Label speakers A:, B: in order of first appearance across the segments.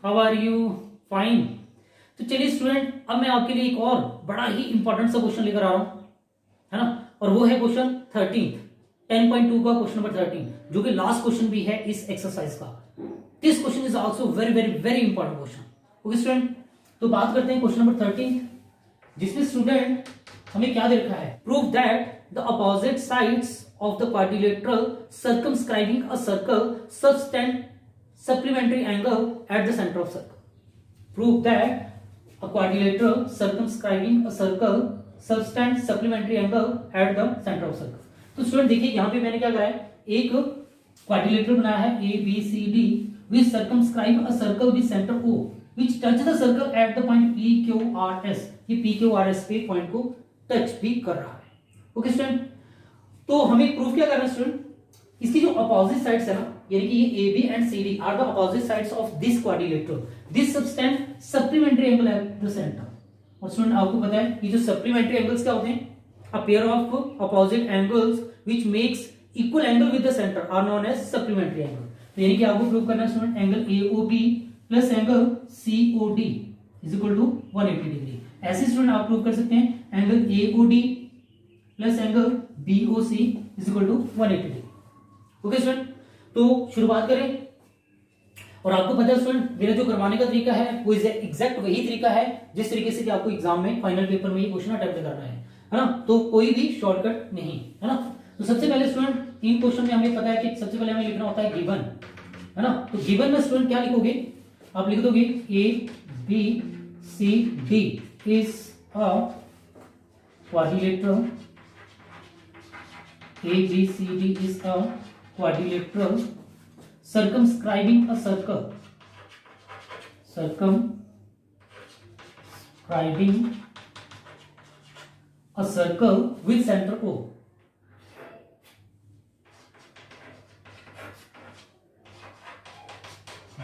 A: How are you? Fine. तो चलिए student, अब मैं आपके लिए एक और बड़ा ही इंपॉर्टेंट सा क्वेश्चन लेकर आ रहा हूं, है ना, और वो है क्वेश्चन 13 10.2 का क्वेश्चन नंबर 13, जो कि लास्ट क्वेश्चन भी है इस एक्सरसाइज का। This question is also very very very important question. Okay student, तो बात करते हैं क्वेश्चन नंबर 13, जिसमें स्टूडेंट हमें क्या दे रखा है? Prove that the opposite sides of the quadrilateral circumscribing a circle subtend supplementary angle at the centre of circle. Prove that a quadrilateral circumscribing a circle subtend supplementary angle at the centre of circle. तो student देखिए, यहां पे मैंने क्या करा है, एक quadrilateral बनाया है ABCD which circumscribe a circle with centre O which touch the circle at the point PQRS। ये PQRS पे पॉइंट को टच भी कर रहा है। ओके स्टूडेंट, तो हमें प्रूफ क्या करना है स्टूडेंट? इसकी जो अपोजिट साइड्स है ना, यानी कि ये AB and CD are the opposite sides of this quadrilateral, this subtend supplementary angle at the centre. और स्टूडेंट आपको पता है ये जो सप्लीमेंट्री एंगल्स क्या होते हैं? A pair of opposite angles which makes equal angle with the center are known as supplementary angle। तो यानी कि आपको प्रूव करना है student, angle AOB plus angle COD is equal to 180 degree. ऐसे स्टूडेंट आप प्रूव कर सकते हैं angle AOD plus angle BOC is equal to 180 degree. Okay student, तो शुरुआत करें। और आपको पता है स्टूडेंट, मेरा जो करवाने का तरीका है वो एग्जैक्ट वही तरीका है जिस तरीके से कि आपको एग्जाम में फाइनल पेपर में ये क्वेश्चन अटेम्प्ट करना है ना, तो कोई भी शॉर्टकट नहीं है ना। तो सबसे पहले स्टूडेंट तीन क्वेश्चन में हमें पता है कि सबसे पहले हमें लिखना होता है गिवन, है ना। तो गिवन में स्टूडेंट क्या लिखोगे? आप लिख दोगे ABCD is a quadrilateral, ABCD is a quadrilateral circumscribing a circle, circumscribing a circle with center O।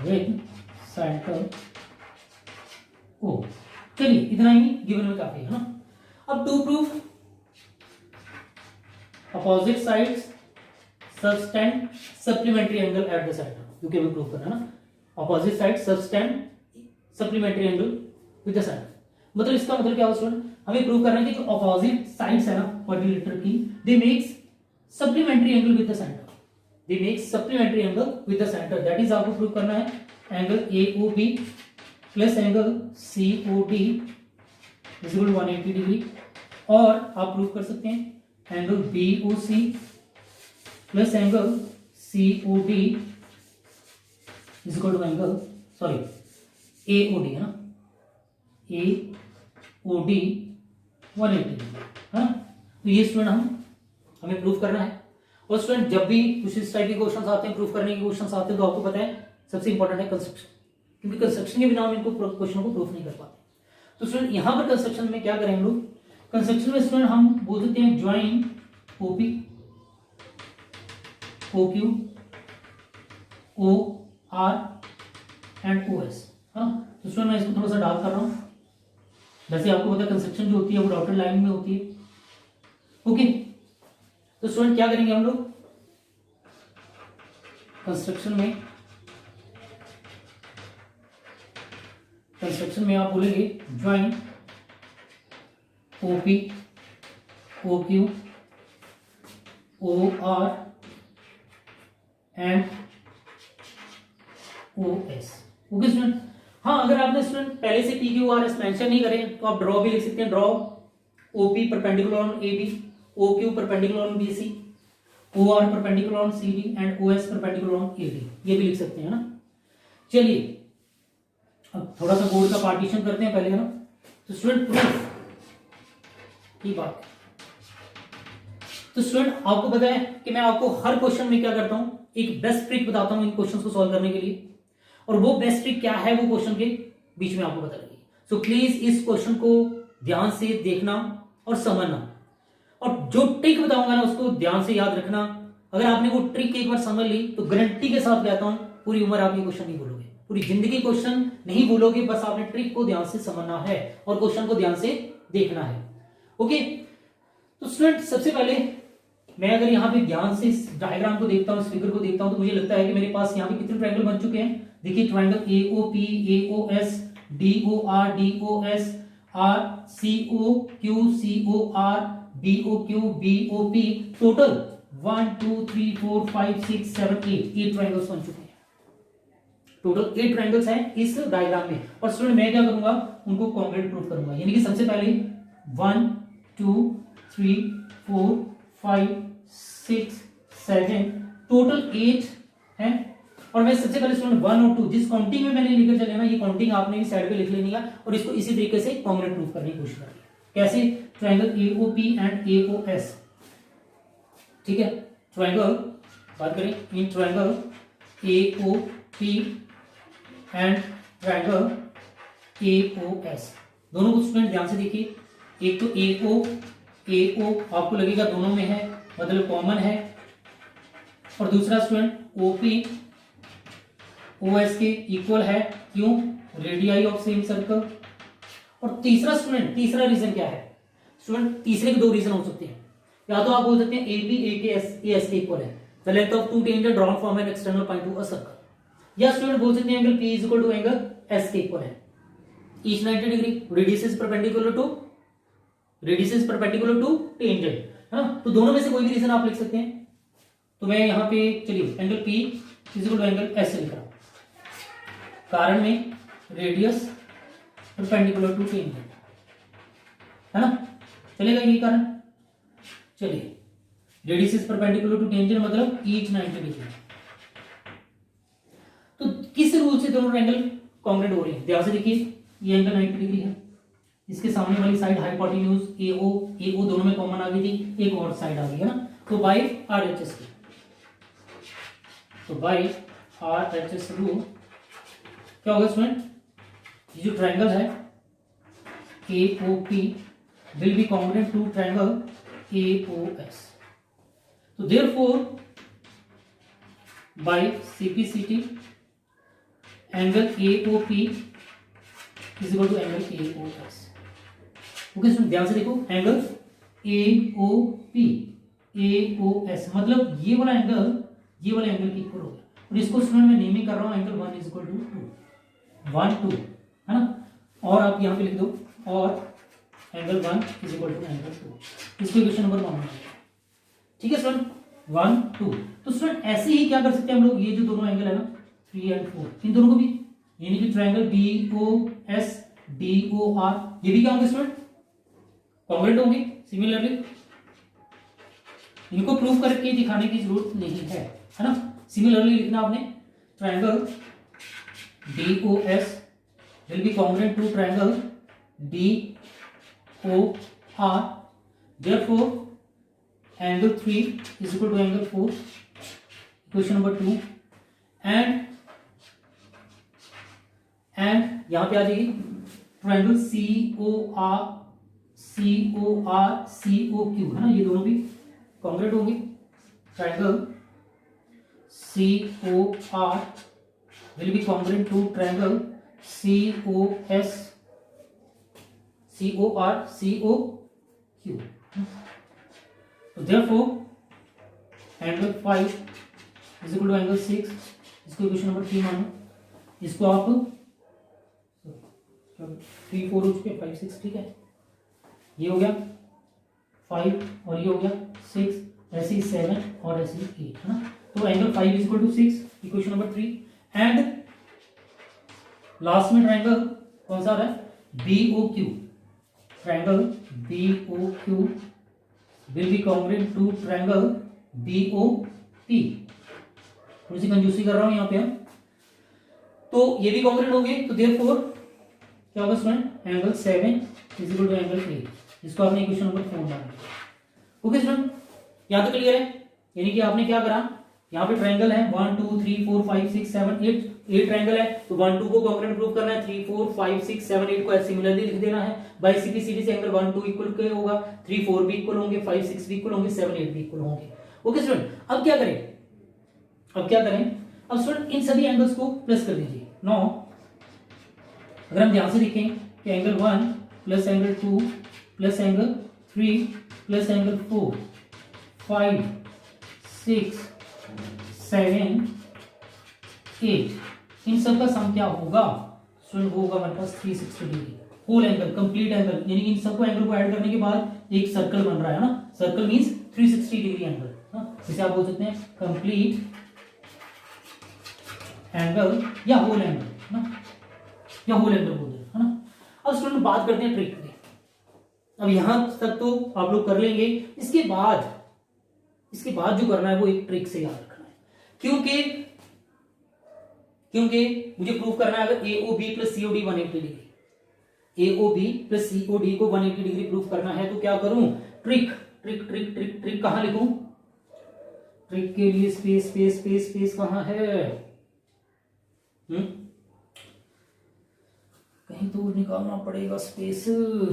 A: with center O। चलिए इतना ही गिवन में काफी है ना। अब to proof opposite sides subtend supplementary angle at the centre, क्योंकि हमें prove करना है ना, opposite side subtend supplementary angle with the centre. मतलब इसका मतलब क्या होगा स्टूडेंट? हमें प्रूव करना है कि जो अपोजिट साइड्स है ना क्वाड्रिलेटरल की, they makes supplementary angle with the centre, they makes supplementary angle with the centre. That is आपको प्रूव करना है angle AOB plus angle COD is equal to 180 degree. और आप प्रूव कर सकते हैं angle BOC plus angle COD is equal to angle AOD, है ना, AOD 180 डिग्री, है ना। तो ये स्टूडेंट हमें प्रूफ करना है। और स्टूडेंट जब भी कुछ इस टाइप के क्वेश्चंस आते हैं, प्रूफ करने के क्वेश्चंस आते हैं, तो आपको पता है सबसे इंपॉर्टेंट है कंस्ट्रक्शन, क्योंकि कंस्ट्रक्शन के बिना हम इनको क्वेश्चन को प्रूफ नहीं कर पाते। तो स्टूडेंट यहां पर कंस्ट्रक्शन में क्या करेंगे लोग? कंस्ट्रक्शन में स्टूडेंट हम बोल सकते हैं join OP OQ OR and OS, हाँ। तो स्टूडेंट मैं इसको थोड़ा सा डार्क कर रहा हूं। वैसे आपको पता है कंस्ट्रक्शन जो होती है वो डॉटेड लाइन में होती है। ओके, तो स्टूडेंट क्या करेंगे हम लोग कंस्ट्रक्शन में आप बोलेंगे join OP OQ OR and OS। Okay student, हाँ अगर आपने स्टूडेंट पहले से PQRS मेंशन नहीं करें तो आप ड्रॉ भी लिख सकते हैं, draw OP perpendicular on AB, OQ perpendicular on BC, OR perpendicular on CD and OS perpendicular on AD, ये भी लिख सकते हैं ना। चलिए अब थोड़ा सा बोर्ड का पार्टीशन करते हैं पहले, है ना। तो स्टूडेंट प्रूफ की बात, तो स्टूडेंट आपको पता है कि मैं आपको हर क्वेश्चन में क्या करता हूं, एक बेस्ट ट्रिक बताता हूं इन क्वेश्चंस को सॉल्व करने के लिए। और वो बेस्ट ट्रिक क्या है वो क्वेश्चन के बीच में आपको पता लगेगी। सो प्लीज इस क्वेश्चन को ध्यान से देखना और समझना, और जो ट्रिक बताऊंगा ना उसको ध्यान से याद रखना। अगर आपने वो ट्रिक एक बार समझ ली तो गारंटी के साथ कहता हूं पूरी उम्र आप ये क्वेश्चन नहीं भूलोगे, पूरी जिंदगी क्वेश्चन नहीं भूलोगे। बस आपने ट्रिक को ध्यान से समझना है और क्वेश्चन को ध्यान से देखना है। ओके, तो स्टूडेंट सबसे पहले मैं अगर यहाँ पे ध्यान से इस डायग्राम को देखता हूँ, इस फिगर को देखता हूँ, तो मुझे लगता है कि मेरे पास यहाँ पे कितने ट्रायंगल बन चुके हैं। देखिए triangle AOP, AOS, DOR, DOS, RCOQ, COR, BOQ, BOP, total 1 2 3 4 5 6 7 8 triangles बन चुके हैं। टोटल 8 ट्रायंगल्स हैं इस डायग्राम में। और स्टूडेंट मैं क्या करूंगा, उनको कॉन्क्रीट प्रूफ करूंगा, यानी कि सबसे पहले 1 2 3 4 5 6 7 टोटल 8 है। और मैं सबसे पहले स्टूडेंट 1 और 2 जिस काउंटिंग में मैंने लेकर चले ना, ये काउंटिंग आपने भी साइड पे लिख लेनी है और इसको इसी तरीके से कॉन्क्रीट प्रूफ करने की कोशिश करनी है। कैसे? ट्रायंगल AOP एंड AOS, ठीक है। ट्रायंगल बात करें, in triangle AOP and triangle AOS, दोनों को स्टूडेंट ध्यान से देखिए। एक तो AO आपको लगेगा दोनों में है, मतलब कॉमन है, और दूसरा स्टूडेंट OP OS के इक्वल है, क्यों? Radii of same circle. और तीसरा स्टूडेंट, तीसरा रीजन क्या है स्टूडेंट? तीसरे के दो रीजन हो सकते हैं। या तो आप बोल सकते हैं AB AS के इक्वल है, the length of two tangent drawn from an external point to a circle. या स्टूडेंट बोल सकते हैं angle P is equal to angle S के इक्वल है, each 90 degree, radius is perpendicular to tangent, है ना। तो दोनों में से कोई भी रीजन आप लिख सकते हैं। तो मैं यहाँ पे चलिए angle P is equal to angle S लिख रहा हूं, कारण में रेडियस परपेंडिकुलर टू टेंजेंट, है ना। चलेगा ये कारण? चलिए, radius is perpendicular to tangent मतलब ईच 90 डिग्री। तो किस रूल से दोनों एंगल कॉन्ग्रुएंट हो रहे हैं? ध्यान से देखिए, ये एंगल 90 डिग्री है, इसके सामने वाली साइड हाइपोटेन्यूज AO दोनों में कॉमन आ गई थी, एक और साइड आ गई है ना। तो बाय RHS की, तो बाय RHS रूल क्या होगा स्टूडेंट? ये जो ट्रायंगल है AOP will be congruent to triangle AOS। तो therefore by CPCT angle AOP is equal to angle AOS। Okay student, ध्यान से देखो, एंगल AOS मतलब ये वाला एंगल की इक्वल हो गया। और इसको स्टूडेंट मैं नेमिंग कर रहा हूं एंगल 1 इज इक्वल टू 2, है ना। और आप यहां पे लिख दो, और angle 1 is equal to angle 2, इसको इक्वेशन नंबर 1 ठीक है स्टूडेंट, 1 2। तो स्टूडेंट ऐसे ही क्या कर सकते हैं हम लोग, ये जो दोनों एंगल है ना 3 और 4, इन दोनों को भी, यानी कि ट्रायंगल BOS DOR, ये भी क्या होंगे स्टूडेंट? कॉन्ग्रुएंट होंगे। सिमिलरली इनको प्रूव करके दिखाने की जरूरत नहीं है ना। सिमिलरली लिखना आपने, triangle DOS will be congruent to triangle DOR, therefore angle 3 is equal to angle 4, equation number 2, and यहां पे आ जाएगी ट्रायंगल COQ, है ना, ये दोनों भी कॉन्ग्रुएंट होंगे। Triangle COR will be congruent to triangle COQ। तो therefore angle 5 is equal to angle 6, इसको इक्वेशन नंबर 3 मानो। इसको आप 3 4 हो चुके, 5 6, ठीक है। ये हो गया 5 और ये हो गया 6, ऐसे ही 7 और ऐसे ही 8, है ना। तो angle 5 is equal to 6, equation number 3। And last में ट्रायंगल कौन सा आ रहा है? BOQ, triangle BOQ will be congruent to triangle BOP। थोड़ी सी कंजूसी कर रहा हूं यहां पे हम, तो ये भी कॉन्ग्रुएंट होंगे। तो देयरफॉर क्या होगा student? Angle 7 is equal to angle 8, इसको आपने इक्वेशन नंबर 4 माना। ओके स्टूडेंट, यहां तक क्लियर है? यानी कि आपने क्या करा, यहाँ पे ट्रायंगल है 1 2 3 4 5 6 7 8 ट्रायंगल है, तो 1 2 को कॉन्ग्रुएंट प्रूव करना है, 3 4 5 6 7 8 को सिमिलरली लिख देना है। बाय CPCT से एंगल 1 2 इक्वल के होगा, 3 4 भी इक्वल होंगे, 5 6 भी इक्वल होंगे, 7 8 भी इक्वल होंगे। ओके स्टूडेंट, अब क्या करें? अब स्टूडेंट इन सभी एंगल्स को प्लस कर दीजिए। नो, अगर हम ध्यान से देखें कि angle 1 plus angle 2 plus angle 3 plus angle 4 5 6 7 8, इन सब का सम क्या होगा स्टूडेंट? होगा हमारे पास 360 degree whole angle, complete angle, यानी इन सबको एंगल को ऐड करने के बाद एक सर्कल बन रहा है ना, सर्कल मींस 360 डिग्री एंगल, जिसे आप बोल सकते हैं कंप्लीट एंगल या होल एंगल ना, या होल एंगल बोलते हैं, है ना। अब स्टूडेंट बात करते हैं ट्रिक की। अब यहां तक तो आप लोग कर लेंगे, इसके बाद जो करना है वो एक ट्रिक से याद रखना है, क्योंकि मुझे प्रूव करना है अगर AOB plus COD 180 degree, AOB plus COD को 180 डिग्री प्रूव करना है तो क्या करूं? Trick trick trick trick trick कहां लिखूं? ट्रिक के लिए स्पेस स्पेस स्पेस स्पेस कहां है? कहीं दूर निकालना पड़ेगा स्पेस।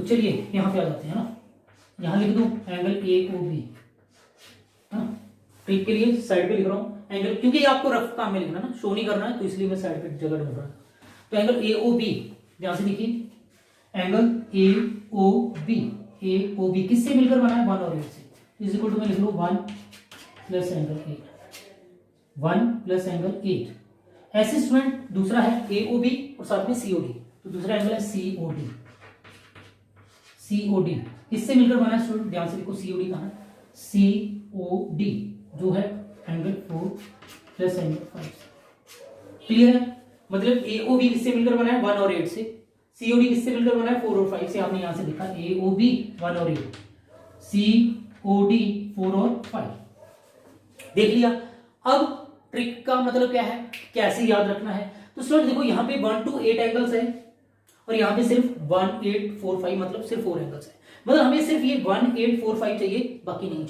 A: चलिए यहां पे आ जाते हैं ना, यहां लिख दूं एंगल AOB, ट्रिक के लिए साइड पे लिख रहा हूं एंगल, क्योंकि ये आपको रफ काम में लिखना ना, शो नहीं करना है, तो इसलिए मैं साइड पे जगह ढूंढ रहा हूं। तो एंगल AOB ध्यान से देखिए, एंगल AOB किससे मिलकर बना है? 1 और 8 से, इज इक्वल टू मैं लिख लूं 1 प्लस एंगल 8, 1 प्लस एंगल 8। ऐसे स्टूडेंट दूसरा है AOB और साथ में COD, तो दूसरा एंगल है COD किससे मिलकर बना है स्टूडेंट? ध्यान से देखो COD कहां है? COD जो है एंगल 4 प्लस एंगल 5। क्लियर है? मतलब AOB किससे मिलकर बना है? 1 और 8 से। COD किससे मिलकर बना है? 4 और 5 से। आपने यहां से लिखा AOB 1 और 8, COD 4 और 5। देख लिया। अब ट्रिक का मतलब क्या है, कैसे याद रखना है? तो स्टूडेंट देखो यहाँ पे 1 to 8 एंगल्स है और यहाँ पे सिर्फ 1 8 4 5, मतलब सिर्फ 4 एंगल्स है। मतलब हमें सिर्फ ये 1 8 4 5 चाहिए, बाकी नहीं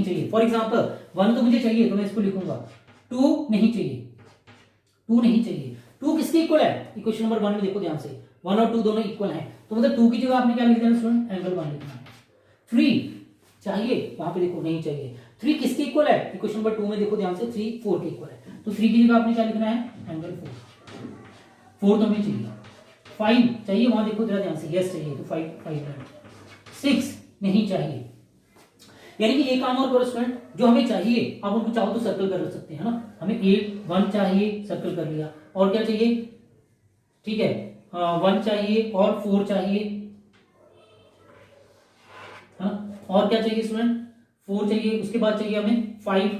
A: चाहिए। फॉर एग्जांपल 1 तो मुझे चाहिए तो मैं इसको लिखूंगा, 2 नहीं चाहिए, 2 किसके इक्वल है? इक्वेशन नंबर 1 में देखो ध्यान से, 1 और 2 दोनों इक्वल हैं, तो मतलब 2 की जगह आपने क्या लिख देना स्टूडेंट? एंगल 1 लिखना है। 3 चाहिए, वहां पे देखो नहीं चाहिए। 3 किसके इक्वल है? इक्वेशन नंबर 2 में देखो ध्यान से, 3 4 के इक्वल है, तो 3 की जगह आपने क्या लिखना है? एंगल 4 तो हमें चाहिए। 5 चाहिए, वहां देखो जरा ध्यान से, यस चाहिए, तो 5 6 नहीं चाहिए। यानी कि एक काम और करो स्टूडेंट, जो हमें चाहिए आप उनको चाहो तो सर्कल कर सकते हैं ना। हमें 1 चाहिए, सर्कल कर लिया, और क्या चाहिए? ठीक है, 1 चाहिए और 4 चाहिए, और क्या चाहिए स्टूडेंट? 4 चाहिए, उसके बाद चाहिए हमें 5,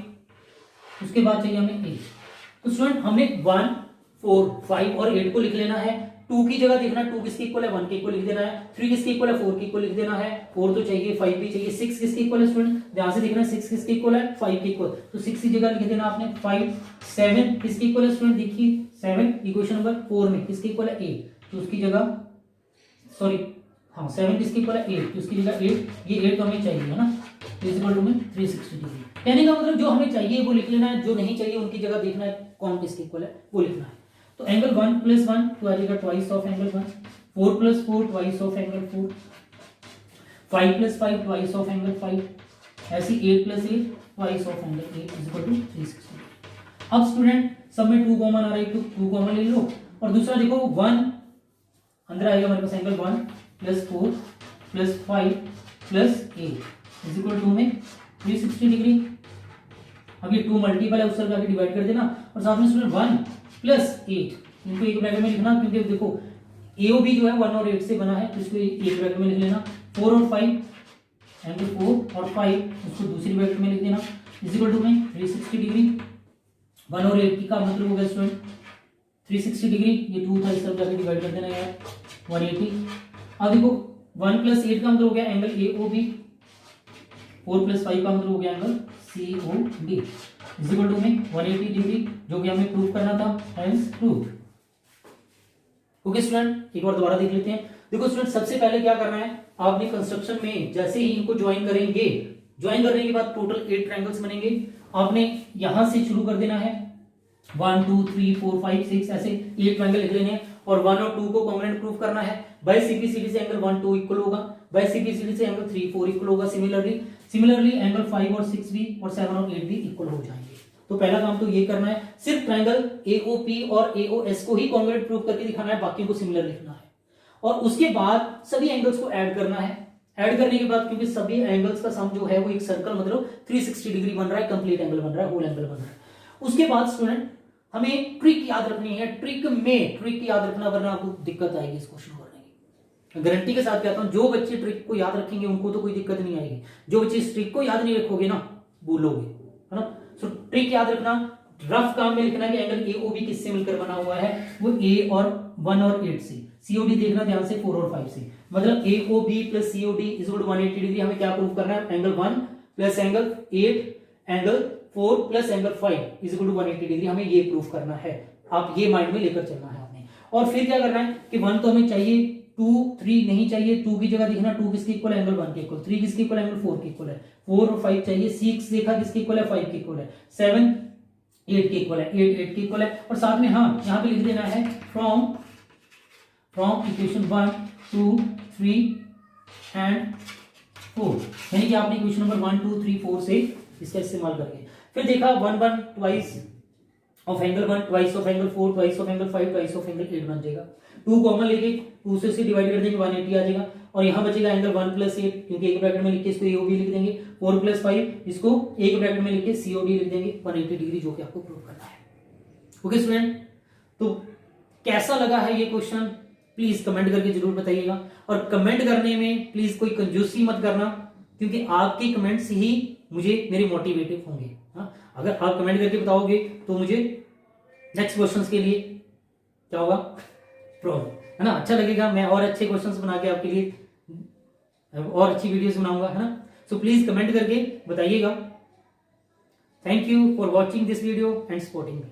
A: उसके बाद चाहिए हमें 8। तो स्टूडेंट हमें 1 4 5 और 8 को लिख लेना है। 2 की जगह देखना 2 किसके इक्वल है? 1 के इक्वल लिख देना है। 3 किसके इक्वल है? 4 के इक्वल लिख देना है। 4 तो चाहिए, 5 भी चाहिए। 6 किसके इक्वल है स्टूडेंट? ध्यान से देखना, 6 किसके इक्वल है? 5 के इक्वल, तो 6 की जगह लिख देना आपने 5। 7 किसके इक्वल है स्टूडेंट? देखिए 7 इक्वेशन नंबर 4 में किसके इक्वल है? 8, तो उसकी जगह सॉरी 7 किसके इक्वल है? 8, तो उसकी जगह 8, ये 8 तो हमें चाहिए है ना, इक्वल टू में 360 डिग्री। कहने का मतलब जो हमें चाहिए वो लिख लेना है, जो नहीं चाहिए उनकी जगह देखना है कौन किसके इक्वल है वो लिखना है। तो एंगल 1 प्लस 1 तो आ जाएगा twice of angle 1, 4 plus 4 twice of angle 4, 5 plus 5 twice of angle 5, ऐसे 8 plus 8 twice of angle 8 equal to 360। अब स्टूडेंट सब में 2 कॉमन आ रहा है, तो 2 कॉमन ले लो, और दूसरा देखो 1 अंदर आएगा हमारे पास, angle 1 plus 4 plus 5 plus 8 is equal to में 360 डिग्री। अब ये 2 मल्टीपल है, उससे जाके डिवाइड कर देना, और साथ में स्टूडेंट 1 प्लस 8 इनको एक ब्रैकेट में लिखना, क्योंकि देखो AOB जो है 1 और 8 से बना है, तो इसको एक ब्रैकेट में लिख लेना। 4 और 5 एंगल 4 और 5 उसको दूसरी ब्रैकेट में लिख देना, इज इक्वल टू में 360 डिग्री। 1 और 8 का मतलब हो गया स्टूडेंट 360 डिग्री, ये 2 था, इस सब जाके डिवाइड कर देना यार 180। अब देखो 1 प्लस 8 का मतलब हो गया एंगल AOB, 4 प्लस 5 का मतलब हो गया angle COD is equal to में 180 डिग्री, जो कि हमें प्रूव करना था, हेंस प्रूव्ड। ओके स्टूडेंट, एक बार दोबारा देख लेते हैं। देखो स्टूडेंट सबसे पहले क्या करना है, आपने कंस्ट्रक्शन में जैसे ही इनको ज्वाइन करेंगे, ज्वाइन करने के बाद टोटल 8 ट्रायंगल्स बनेंगे। आपने यहां से शुरू कर देना है, 1 2 3 4 5 6 ऐसे 8 ट्रायंगल लिख लेने हैं, और 1 और 2 को कॉम्पोनेंट प्रूव करना है। बाय CPCD से एंगल 1 2 इक्वल होगा, बाय CPCD से एंगल 3 4 इक्वल होगा। सिमिलरली एंगल 5 और 6 भी और 7 और 8 भी इक्वल हो जाएंगे। तो पहला काम तो ये करना है, सिर्फ ट्रायंगल AOP और AOS को ही कॉन्ग्रुएंट प्रूव करके दिखाना है, बाकी को सिमिलर लिखना है। और उसके बाद सभी एंगल्स को ऐड करना है। ऐड करने के बाद क्योंकि सभी एंगल्स का सम जो है वो एक सर्कल मतलब 360 डिग्री बन रहा है, कंप्लीट एंगल बन रहा है, होल एंगल बन रहा है। उसके बाद स्टूडेंट हमें ट्रिक याद रखनी है, ट्रिक याद रखना वरना आपको दिक्कत आएगी इस क्वेश्चन को करने की। गारंटी के साथ कहता हूं जो बच्चे ट्रिक को याद रखेंगे उनको तो कोई दिक्कत नहीं आएगी, जो बच्चे इस ट्रिक को याद नहीं रखोगे ना भूलोगे, है ना। सो ट्रिक याद रखना, रफ काम में लिखना कि एंगल AOB किससे मिलकर बना हुआ है, वो A और 1 और 8 से। COD देखना ध्यान से 4 और 5 से, मतलब AOB plus COD is equal to 180 degree. हमें क्या प्रूव करना है, angle 1 plus angle 8 angle 4 plus angle 5 is equal to 180 degree, हमें ये प्रूव करना है। आप ये माइंड में लेकर चलना है आपने। और फिर क्या करना है कि 1 तो हमें चाहिए, 2 3 नहीं चाहिए, 2 की जगह देखना 2 किसके इक्वल है, एंगल 1 के इक्वल, 3 किसके इक्वल है, एंगल 4 के इक्वल है, 4 और 5 चाहिए, 6 देखा किसके इक्वल है, 5 के इक्वल है, 7 8 के इक्वल है, 8 के इक्वल है। और साथ में हाँ यहाँ पे लिख देना है फ्रॉम इक्वेशन 1 2 3 एंड 4, यानी कि आपने इक्वेशन नंबर 1 2 3 4 से इसका इस्तेमाल करके फिर देखा 1 1 twice of angle 1 twice of angle 4 twice of angle 5 twice of angle 8 बन जाएगा। 2 कॉमन लेके 2 से डिवाइड कर देंगे 180 आ जाएगा। और यहाँ बचेगा एंगल 1 प्लस 8, क्योंकि एक ब्रैकेट में लिख के इसको AOB लिख देंगे, 4 प्लस 5 इसको एक ब्रैकेट में लिख के COD लिख देंगे 180 डिग्री, जो कि आपको प्रूव करना है। ओके स्टूडेंट, तो कैसा लगा है ये क्वेश्चन प्लीज कमेंट करके जरूर बताइएगा। और कमेंट करने में प्लीज कोई कंजूसी मत करना, क्योंकि आपके कमेंट्स ही मुझे मेरे मोटिवेटिव होंगे। हाँ, अगर आप कमेंट करके बताओगे तो मुझे नेक्स्ट क्वेश्चंस के लिए क्या होगा, प्रॉब्लम, है ना, अच्छा लगेगा। मैं और अच्छे क्वेश्चंस बना के आपके लिए और अच्छी वीडियोस बनाऊंगा, है ना। सो प्लीज कमेंट करके बताइएगा। Thank you for watching this video and supporting me.